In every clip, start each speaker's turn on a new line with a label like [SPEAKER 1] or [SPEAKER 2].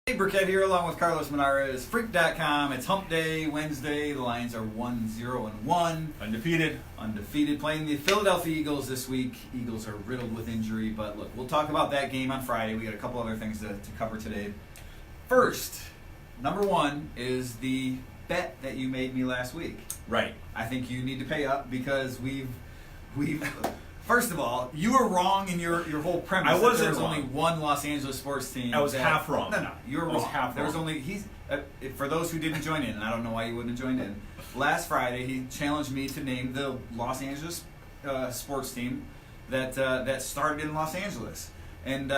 [SPEAKER 1] Hey, Birkett here along with Carlos Monarrez, Freak.com. It's Hump Day, Wednesday. The Lions are 1-0-1. Undefeated, playing the Philadelphia Eagles this week. Eagles are riddled with injury, but look, we'll talk about that game on Friday. We got a couple other things to cover today. First, number one is the bet that you made me last week.
[SPEAKER 2] Right.
[SPEAKER 1] I think you need to pay up because we've first of all, you were wrong in your whole premise.
[SPEAKER 2] I wasn't
[SPEAKER 1] There's
[SPEAKER 2] wrong.
[SPEAKER 1] only one Los Angeles sports team.
[SPEAKER 2] I was half wrong.
[SPEAKER 1] No, you were wrong.
[SPEAKER 2] I was half
[SPEAKER 1] There was
[SPEAKER 2] wrong.
[SPEAKER 1] only for those who didn't join in, and I don't know why you wouldn't have joined in. Last Friday, he challenged me to name the Los Angeles sports team that started in Los Angeles, and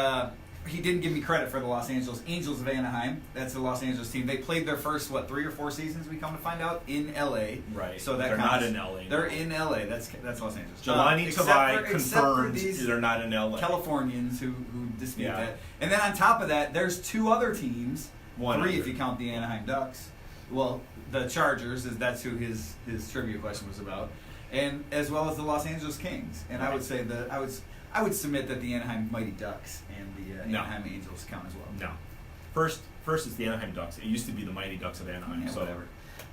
[SPEAKER 1] he didn't give me credit for the Los Angeles Angels of Anaheim. That's the Los Angeles team. They played their first 3 or 4 seasons. We come to find out in L.A.
[SPEAKER 2] Right.
[SPEAKER 1] So that
[SPEAKER 2] they're
[SPEAKER 1] counts.
[SPEAKER 2] not in L.A.
[SPEAKER 1] They're in L.A. That's Los Angeles.
[SPEAKER 2] Jelani
[SPEAKER 1] Except
[SPEAKER 2] Tavai
[SPEAKER 1] for
[SPEAKER 2] confirmed
[SPEAKER 1] these
[SPEAKER 2] they're not in L.A.
[SPEAKER 1] Californians who dispute
[SPEAKER 2] Yeah.
[SPEAKER 1] that. And then on top of that, there's 2 other teams. 3
[SPEAKER 2] other.
[SPEAKER 1] if you count the Anaheim Ducks. Well, the Chargers, that's who his trivia question was about, and as well as the Los Angeles Kings. And
[SPEAKER 2] Right.
[SPEAKER 1] I would say that I would submit that the Anaheim Mighty Ducks and the
[SPEAKER 2] No.
[SPEAKER 1] Anaheim Angels count as well.
[SPEAKER 2] No. First it's the Anaheim Ducks. It used to be the Mighty Ducks of Anaheim.
[SPEAKER 1] Yeah,
[SPEAKER 2] so
[SPEAKER 1] whatever.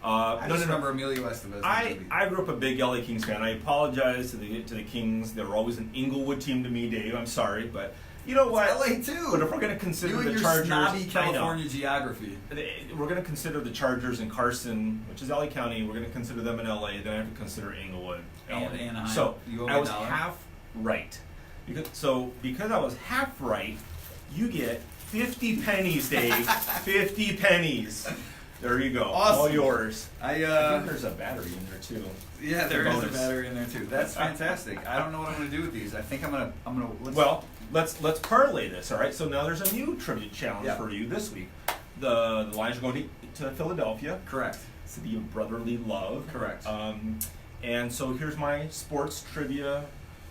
[SPEAKER 1] I just remember Emilio Estevez.
[SPEAKER 2] I grew up a big LA Kings fan. I apologize to the Kings. They were always an Inglewood team to me, Dave. I'm sorry, but you know what?
[SPEAKER 1] LA too.
[SPEAKER 2] But if we're going to consider
[SPEAKER 1] you and
[SPEAKER 2] the
[SPEAKER 1] your
[SPEAKER 2] Chargers,
[SPEAKER 1] snobby California geography.
[SPEAKER 2] We're going to consider the Chargers in Carson, which is LA County. We're going to consider them in LA. Then I have to consider Inglewood, LA.
[SPEAKER 1] And Anaheim.
[SPEAKER 2] So
[SPEAKER 1] You owe
[SPEAKER 2] I
[SPEAKER 1] me
[SPEAKER 2] was
[SPEAKER 1] $1.
[SPEAKER 2] half right. Because I was half right, you get 50 pennies, Dave. 50 pennies. There you go.
[SPEAKER 1] Awesome.
[SPEAKER 2] All yours.
[SPEAKER 1] I
[SPEAKER 2] think there's a battery in there too.
[SPEAKER 1] Yeah, there is a
[SPEAKER 2] Bonus.
[SPEAKER 1] battery in there too. That's fantastic. I don't know what I'm going to do with these. I think I'm gonna.
[SPEAKER 2] Let's parlay this. All right. So now there's a new trivia challenge for you this week. The Lions are going to Philadelphia.
[SPEAKER 1] Correct.
[SPEAKER 2] City of brotherly love.
[SPEAKER 1] Correct.
[SPEAKER 2] And so here's my sports trivia,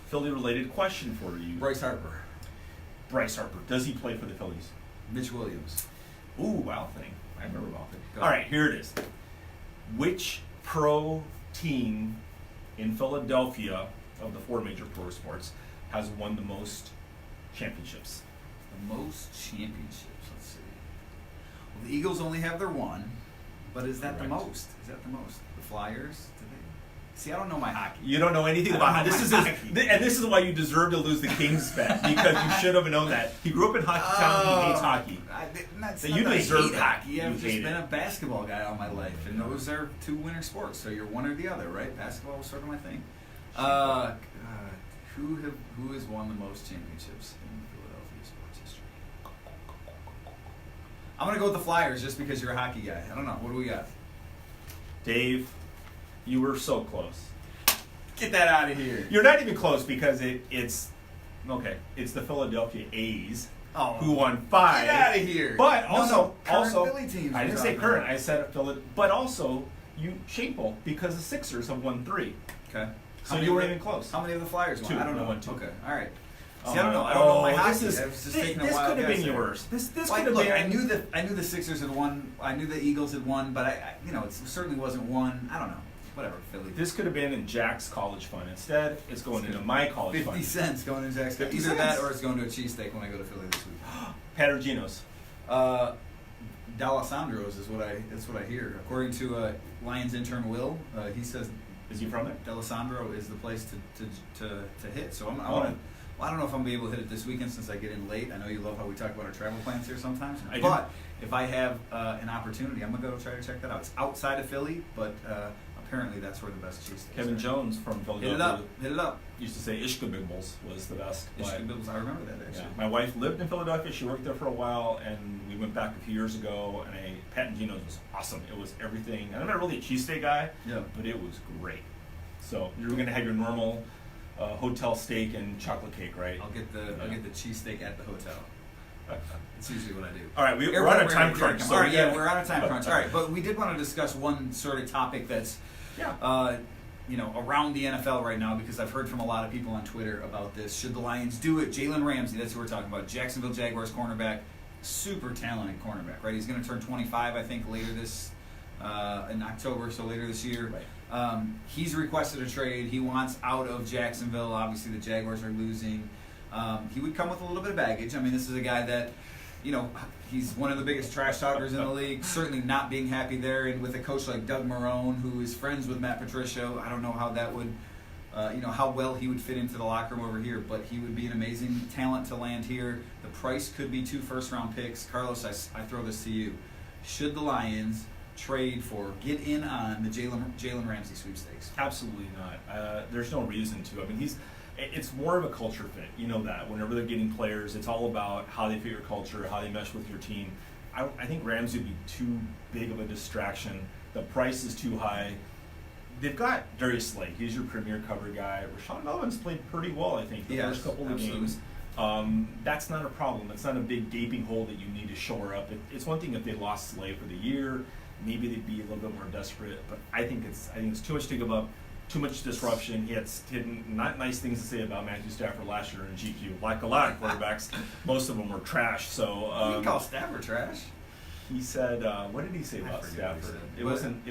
[SPEAKER 2] Philly-related question for you.
[SPEAKER 1] Bryce Harper.
[SPEAKER 2] Bryce Harper. Does he play for the Phillies?
[SPEAKER 1] Mitch Williams.
[SPEAKER 2] Ooh, wow thing. I remember wow thing.
[SPEAKER 1] Go
[SPEAKER 2] All
[SPEAKER 1] ahead.
[SPEAKER 2] right, here it is. Which pro team in Philadelphia of the 4 major pro sports has won the most championships?
[SPEAKER 1] The most championships. Let's see. Well, the Eagles only have their 1, but is that the
[SPEAKER 2] Correct.
[SPEAKER 1] most? Is that the most? The Flyers? Do they? See, I don't know my hockey.
[SPEAKER 2] You don't know anything
[SPEAKER 1] I
[SPEAKER 2] about
[SPEAKER 1] don't know
[SPEAKER 2] this.
[SPEAKER 1] my
[SPEAKER 2] And this is why you deserve to lose the Kings bet, because you should have known that. He grew up in hockey town. He hates hockey.
[SPEAKER 1] That's
[SPEAKER 2] So
[SPEAKER 1] not
[SPEAKER 2] you
[SPEAKER 1] that I
[SPEAKER 2] deserve
[SPEAKER 1] hate
[SPEAKER 2] that.
[SPEAKER 1] hockey. I've
[SPEAKER 2] You
[SPEAKER 1] just
[SPEAKER 2] hate
[SPEAKER 1] been
[SPEAKER 2] it.
[SPEAKER 1] a basketball guy all my life, and those are 2 winter sports. So you're one or the other, right? Basketball was sort of my thing. Who has won the most championships in Philadelphia sports history? I'm gonna go with the Flyers just because you're a hockey guy. I don't know. What do we got?
[SPEAKER 2] Dave, you were so close.
[SPEAKER 1] Get that out of here.
[SPEAKER 2] You're not even close because it's the Philadelphia A's who won 5.
[SPEAKER 1] Get out of here.
[SPEAKER 2] But
[SPEAKER 1] current Philly teams
[SPEAKER 2] I
[SPEAKER 1] we're
[SPEAKER 2] didn't say
[SPEAKER 1] talking
[SPEAKER 2] current.
[SPEAKER 1] about.
[SPEAKER 2] I said Philly. But also, you shameful because the Sixers have won 3.
[SPEAKER 1] Okay.
[SPEAKER 2] So you weren't even close.
[SPEAKER 1] How many of the Flyers won?
[SPEAKER 2] 2.
[SPEAKER 1] I don't know.
[SPEAKER 2] Won 2.
[SPEAKER 1] Okay. All right. See, I don't know. I don't know my hockey.
[SPEAKER 2] This
[SPEAKER 1] I was just
[SPEAKER 2] this
[SPEAKER 1] taking a wild
[SPEAKER 2] could have
[SPEAKER 1] guess
[SPEAKER 2] been
[SPEAKER 1] there.
[SPEAKER 2] yours. This
[SPEAKER 1] Well,
[SPEAKER 2] could have
[SPEAKER 1] look,
[SPEAKER 2] been.
[SPEAKER 1] I knew the Sixers had won. I knew the Eagles had won, but it certainly wasn't one. I don't know. Whatever, Philly.
[SPEAKER 2] This could have been in Jack's college fund. Instead, it's going into my college
[SPEAKER 1] 50
[SPEAKER 2] fund.
[SPEAKER 1] cents going to Jacksonville.
[SPEAKER 2] 50
[SPEAKER 1] Either
[SPEAKER 2] cents.
[SPEAKER 1] that or it's going to a cheesesteak when I go to Philly this week.
[SPEAKER 2] Paterginos.
[SPEAKER 1] D'Alessandro's is what I hear. According to Lions intern Will, he says
[SPEAKER 2] Is he from there?
[SPEAKER 1] D'Alessandro is the place to hit. So I don't know if I'm gonna be able to hit it this weekend since I get in late. I know you love how we talk about our travel plans here sometimes.
[SPEAKER 2] I do.
[SPEAKER 1] But if I have an opportunity, I'm gonna go try to check that out. It's outside of Philly, but apparently that's where the best cheesesteaks
[SPEAKER 2] Kevin
[SPEAKER 1] are.
[SPEAKER 2] Jones from
[SPEAKER 1] Hit
[SPEAKER 2] Philadelphia
[SPEAKER 1] it up.
[SPEAKER 2] used to say Ishkabibbles was the best. but-
[SPEAKER 1] Ishkabibbles, I remember that actually.
[SPEAKER 2] Yeah. My wife lived in Philadelphia. She worked there for a while, and we went back a few years ago. And Paterginos was awesome. It was everything. And I'm not really a cheesesteak guy,
[SPEAKER 1] Yeah.
[SPEAKER 2] but it was great. So you're going to have your normal hotel steak and chocolate cake, right?
[SPEAKER 1] I'll get the cheesesteak at the hotel. That's usually what I do.
[SPEAKER 2] All right, we're on a time crunch. So
[SPEAKER 1] All right, yeah, we're on a time crunch. All right, but we did want to discuss one sort of topic that's around the NFL right now, because I've heard from a lot of people on Twitter about this. Should the Lions do it? Jalen Ramsey, that's who we're talking about. Jacksonville Jaguars cornerback, super talented cornerback, right? He's going to turn 25, I think, later this in October, so later this year.
[SPEAKER 2] Right.
[SPEAKER 1] He's requested a trade. He wants out of Jacksonville. Obviously, the Jaguars are losing. He would come with a little bit of baggage. I mean, this is a guy that he's one of the biggest trash talkers in the league. Certainly not being happy there, and with a coach like Doug Marrone, who is friends with Matt Patricia, I don't know how that would, how well he would fit into the locker room over here. But he would be an amazing talent to land here. The price could be 2 first-round picks. Carlos, I throw this to you: should the Lions trade for, get in on the Jalen Ramsey sweepstakes?
[SPEAKER 2] Absolutely not. There's no reason to. I mean, it's more of a culture fit. You know that. Whenever they're getting players, it's all about how they fit your culture, how they mesh with your team. I think Ramsey would be too big of a distraction. The price is too high. They've got Darius Slay. He's your premier cover guy. Rashaan Melvin's played pretty well, I think, the first couple of games. That's not a problem. It's not a big gaping hole that you need to shore up. It's one thing if they lost Slay for the year. Maybe they'd be a little bit more desperate, but I think it's too much to give up, too much disruption. He had not nice things to say about Matthew Stafford last year in GQ. Like a lot of quarterbacks, most of them were trash. So
[SPEAKER 1] you can call Stafford trash.
[SPEAKER 2] He said, what did he say about Stafford? It wasn't.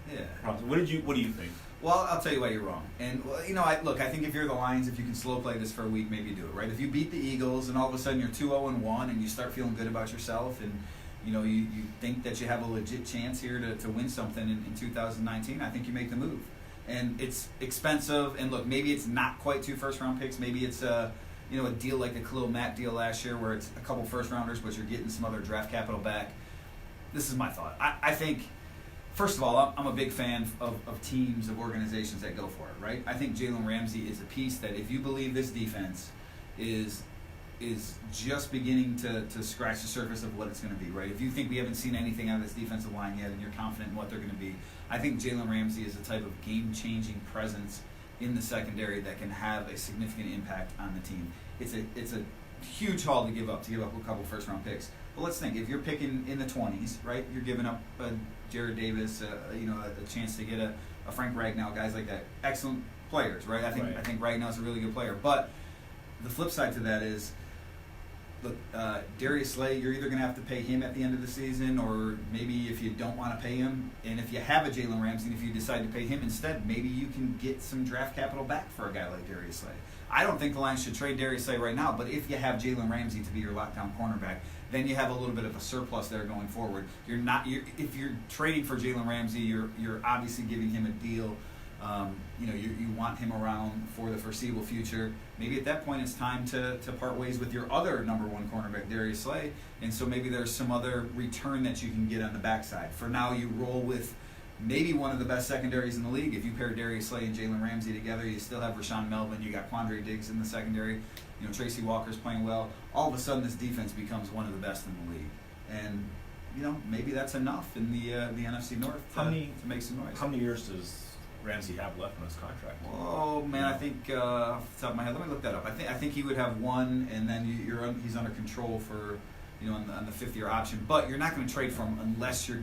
[SPEAKER 1] Yeah.
[SPEAKER 2] What do you think?
[SPEAKER 1] Well, I'll tell you why you're wrong. And I think if you're the Lions, if you can slow play this for a week, maybe do it, right? If you beat the Eagles and all of a sudden you're 2-0-1 and you start feeling good about yourself and you think that you have a legit chance here to win something in 2019, I think you make the move. And it's expensive, and look, maybe it's not quite 2 first-round picks. Maybe it's a deal like the Khalil Mack deal last year where it's a couple first-rounders, but you're getting some other draft capital back. This is my thought. I think, first of all, I'm a big fan of teams, of organizations that go for it, right? I think Jalen Ramsey is a piece that if you believe this defense is just beginning to scratch the surface of what it's going to be, right? If you think we haven't seen anything out of this defensive line yet and you're confident in what they're going to be, I think Jalen Ramsey is a type of game-changing presence in the secondary that can have a significant impact on the team. It's a huge haul to give up a couple first-round picks. But let's think, if you're picking in the 20s, right, you're giving up Jared Davis, a chance to get a Frank Ragnow, guys like that. Excellent players, right? I think Ragnow's a really good player. But the flip side to that is, look, Darius Slay, you're either going to have to pay him at the end of the season, or maybe if you don't want to pay him, and if you have a Jalen Ramsey, and if you decide to pay him instead, maybe you can get some draft capital back for a guy like Darius Slay. I don't think the Lions should trade Darius Slay right now, but if you have Jalen Ramsey to be your lockdown cornerback, then you have a little bit of a surplus there going forward. If you're trading for Jalen Ramsey, you're obviously giving him a deal. You want him around for the foreseeable future. Maybe at that point it's time to part ways with your other number 1 cornerback, Darius Slay, and so maybe there's some other return that you can get on the backside. For now, you roll with maybe one of the best secondaries in the league. If you pair Darius Slay and Jalen Ramsey together, you still have Rashaan Melvin, you got Quandre Diggs in the secondary, Tracy Walker's playing well. All of a sudden this defense becomes one of the best in the league. And maybe that's enough in the NFC North to make some noise.
[SPEAKER 2] How many years does Ramsey have left on his contract?
[SPEAKER 1] Oh man, I think off the top of my head, let me look that up. I think he would have 1, and then he's under control for on the 5th-year option. But you're not going to trade for him unless you're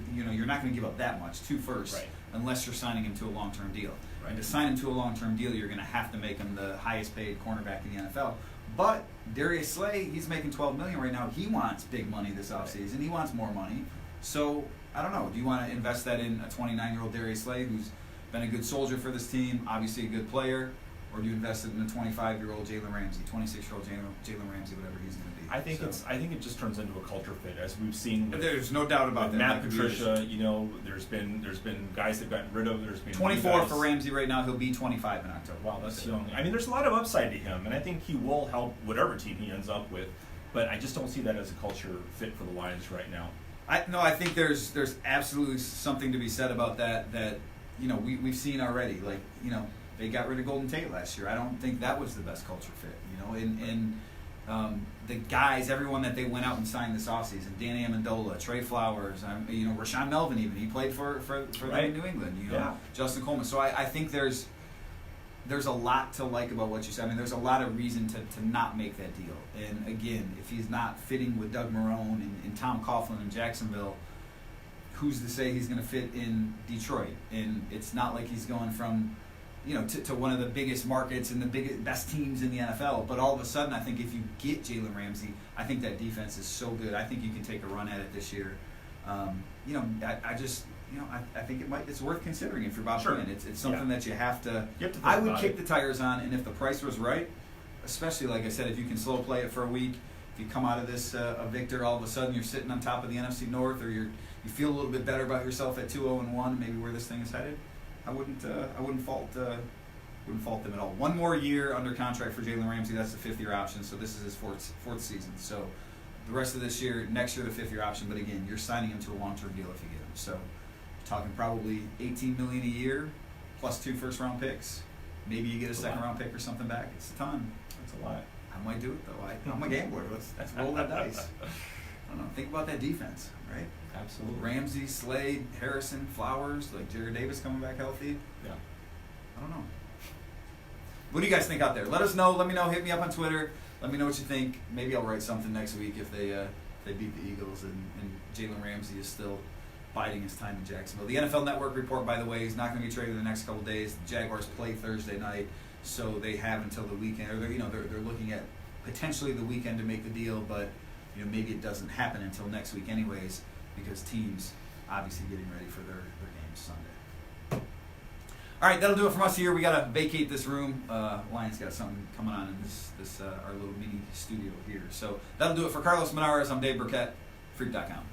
[SPEAKER 1] not going to give up that much, 2 firsts,
[SPEAKER 2] right,
[SPEAKER 1] unless you're signing him to a long-term deal.
[SPEAKER 2] Right.
[SPEAKER 1] And to sign him to a long-term deal, you're going to have to make him the highest-paid cornerback in the NFL. But Darius Slay, he's making $12 million right now. He wants big money this offseason. He wants more money. So I don't know. Do you want to invest that in a 29-year-old Darius Slay who's been a good soldier for this team, obviously a good player, or do you invest it in a 25-year-old Jalen Ramsey, 26-year-old Jalen Ramsey, whatever he's going to be?
[SPEAKER 2] I think it just turns into a culture fit, as we've seen.
[SPEAKER 1] There's no doubt about that.
[SPEAKER 2] Matt Patricia, there's been guys they've gotten rid of. There's been
[SPEAKER 1] 24 for Ramsey right now. He'll be 25 in October.
[SPEAKER 2] Wow, that's young. I mean, there's a lot of upside to him, and I think he will help whatever team he ends up with. But I just don't see that as a culture fit for the Lions right now.
[SPEAKER 1] I think there's absolutely something to be said about that. We've seen already. They got rid of Golden Tate last year. I don't think that was the best culture fit. The guys, everyone that they went out and signed this offseason, Danny Amendola, Trey Flowers, Rashaan Melvin even. He played for them in New England. Justin Coleman. So I think there's a lot to like about what you said. I mean, there's a lot of reason to not make that deal. And again, if he's not fitting with Doug Marrone and Tom Coughlin in Jacksonville, who's to say he's going to fit in Detroit? And it's not like he's going from to one of the biggest markets and the best teams in the NFL. But all of a sudden, I think if you get Jalen Ramsey, I think that defense is so good. I think you can take a run at it this year. I think it's worth considering if you're about to win. It's something that you have to I would kick the tires on, and if the price was right, especially like I said, if you can slow play it for a week, if you come out of this a victor, all of a sudden you're sitting on top of the NFC North, or you feel a little bit better about yourself at 2-0-1, maybe where this thing is headed, I wouldn't fault them at all. One more year under contract for Jalen Ramsey. That's the 5th-year option, so this is his fourth season. So the rest of this year, next year, the 5th-year option. But again, you're signing him to a long-term deal if you get him. So you're talking probably $18 million a year plus 2 first-round picks. Maybe you get a second-round pick or something back. It's a ton.
[SPEAKER 2] That's a lot.
[SPEAKER 1] I might do it though. I'm a gambler. Let's roll that dice. I don't know. Think about that defense, right?
[SPEAKER 2] Absolutely.
[SPEAKER 1] Ramsey, Slade, Harrison, Flowers, like Jared Davis coming back healthy.
[SPEAKER 2] Yeah.
[SPEAKER 1] I don't know. What do you guys think out there? Let us know. Let me know. Hit me up on Twitter. Let me know what you think. Maybe I'll write something next week if they beat the Eagles and Jalen Ramsey is still biding his time in Jacksonville. The NFL Network report, by the way, is not going to be traded in the next couple of days. The Jaguars play Thursday night, so they have until the weekend. Or they're looking at potentially the weekend to make the deal, but maybe it doesn't happen until next week anyways, because teams obviously getting ready for their games Sunday. All right, that'll do it from us here. We got to vacate this room. Lions got something coming on in this our little mini studio here. So that'll do it for Carlos Monarrez. I'm Dave Birkett, Freak.com.